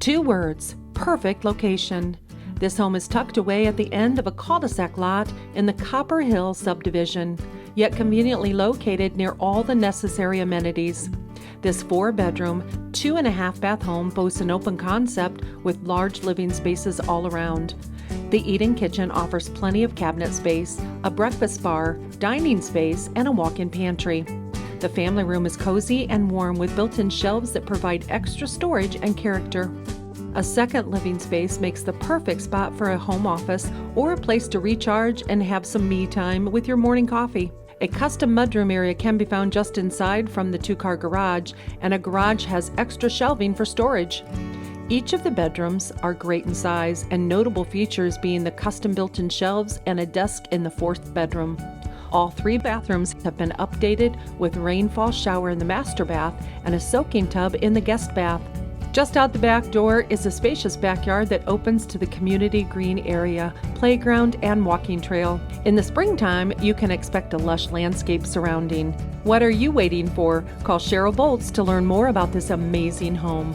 2 words: perfect location. This home is tucked away at the end of a cul-de-sac lot in the Copper Hill Subdivision, yet conveniently located near all the necessary amenities. This 4-bedroom, 2.5-bath home boasts an open concept with large living spaces all around. The eat-in kitchen offers plenty of cabinet space, a breakfast bar, dining space, and a walk-in pantry. The family room is cozy and warm with built-in shelves that provide extra storage and character. A second living space makes the perfect spot for a home office or a place to recharge and have some me time with your morning coffee. A custom mudroom area can be found just inside from the 2-car garage, and a garage has extra shelving for storage. Each of the bedrooms are great in size, and notable features being the custom built-in shelves and a desk in the 4th bedroom. All 3 bathrooms have been updated with Rainfall Shower in the master bath and a soaking tub in the guest bath. Just out the back door is a spacious backyard that opens to the community green area, playground, and walking trail. In the springtime, you can expect a lush landscape surrounding. What are you waiting for? Call Cheryl Bolts to learn more about this amazing home.